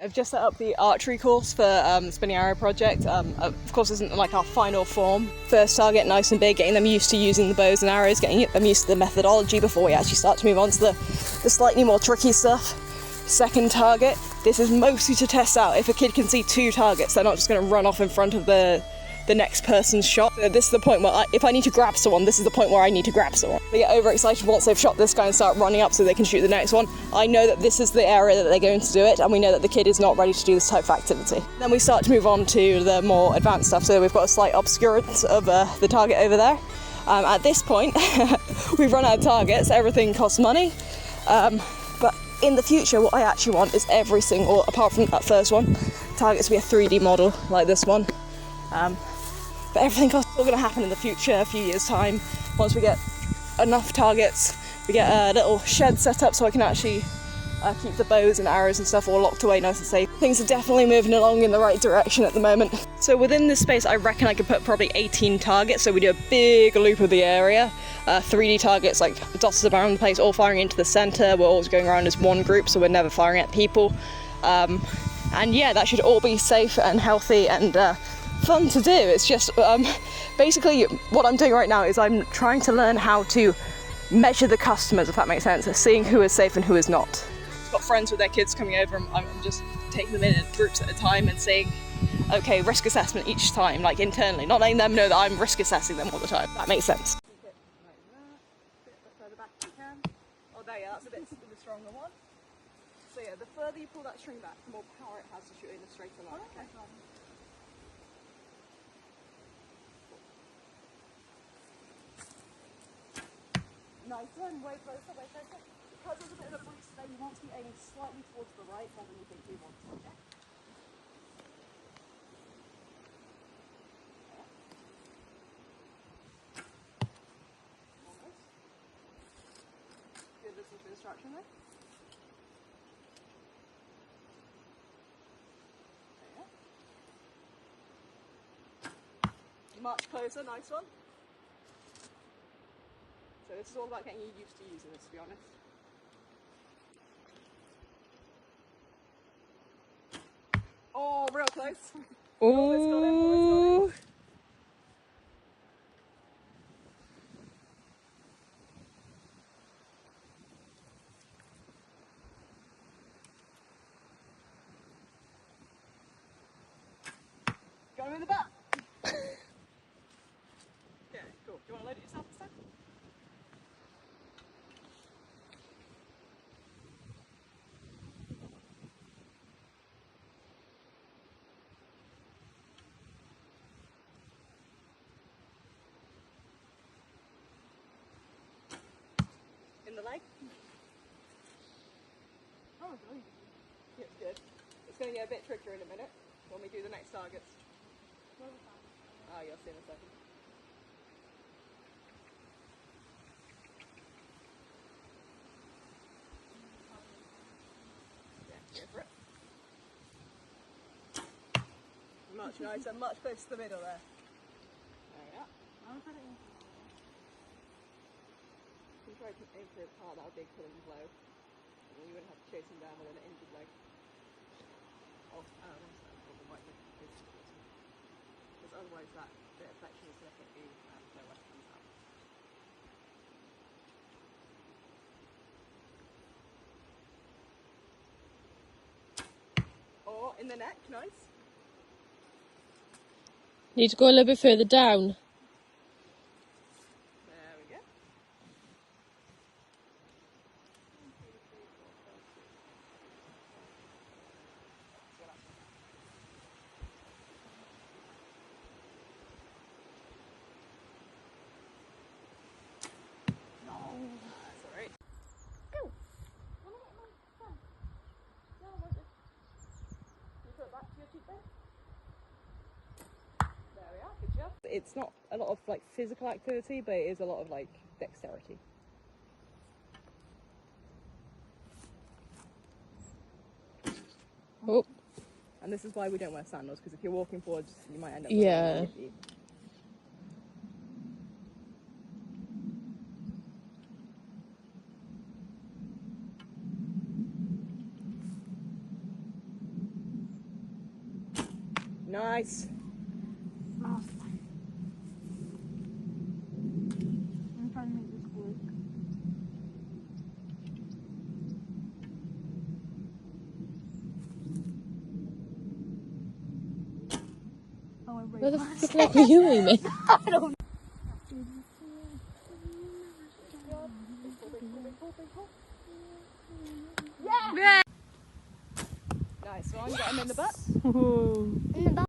I've just set up the archery course for the Spinning Arrow project. Of course, isn't like our final form. First target, nice and big, getting them used to using the bows and arrows, getting them used to the methodology before we actually start to move on to the slightly more tricky stuff. Second target, this is mostly to test out if a kid can see two targets, they're not just going to run off in front of the next person's shot. This is the point where if I need to grab someone, this is the point where I need to grab someone. They get overexcited once they've shot this guy and start running up so they can shoot the next one. I know that this is the area that they're going to do it, and we know that the kid is not ready to do this type of activity. Then we start to move on to the more advanced stuff, so we've got a slight obscurance of the target over there. At this point, we've run out of targets, everything costs money, but in the future what I actually want is every single, apart from that first one, target to be a 3D model like this one. But everything else is all going to happen in the future, a few years' time. Once we get enough targets, we get a little shed set up so I can actually keep the bows and arrows and stuff all locked away nice and safe. Things are definitely moving along in the right direction at the moment. So within this space, I reckon I could put probably 18 targets. So we do a big loop of the area, 3D targets like dotted around the place, all firing into the center. We're always going around as one group, so we're never firing at people. And yeah, that should all be safe and healthy and fun to do. It's just basically what I'm doing right now is I'm trying to learn how to measure the customers, if that makes sense, seeing who is safe and who is not. I've got friends with their kids coming over and I'm just taking them in groups at a time and saying, okay, risk assessment each time, like internally, not letting them know that I'm risk assessing them all the time. That makes sense. Keep it like that, a bit further back if you can. Oh, there you are, that's a bit the stronger one. So yeah, the further you pull that string back, the more power it has to shoot in a straighter line, okay? Nice one, way closer, way closer. Because there's a bit of a breeze there, you want to be aiming slightly towards the right more than you think you want to, okay? Almost. Good listen to instruction there. There you go. Much closer, nice one. So this is all about getting you used to using this, to be honest. Oh, real close. Oh. Got him in the back. Okay, cool. Do you want to load it yourself this time? In the leg? Oh, brilliant. Yeah, it's good. It's going to get a bit trickier in a minute when we do the next targets. Oh, you'll see in a second. Yeah, go for it. Much nicer, much closer to the middle there. There we are. I'll put it in. You can try to aim for a part that big pull and blow. And then you wouldn't have to chase him down with an injured leg. Oh, the white leg. Because otherwise that bit of flexion is going to hit you and no one comes out. Or in the neck, nice. Need to go a little bit further down. There we go. No, that's alright. Go. You put it back to your cheek there. There we are, good job. It's not a lot of like physical activity, but it is a lot of like dexterity. Oh. And this is why we don't wear sandals, because if you're walking forwards, you might end up Yeah. with your feet. Nice. I'm trying to make this work. Oh, I break Where the my fuck are you aiming? I don't Nice one. Get him in the butt. In the back.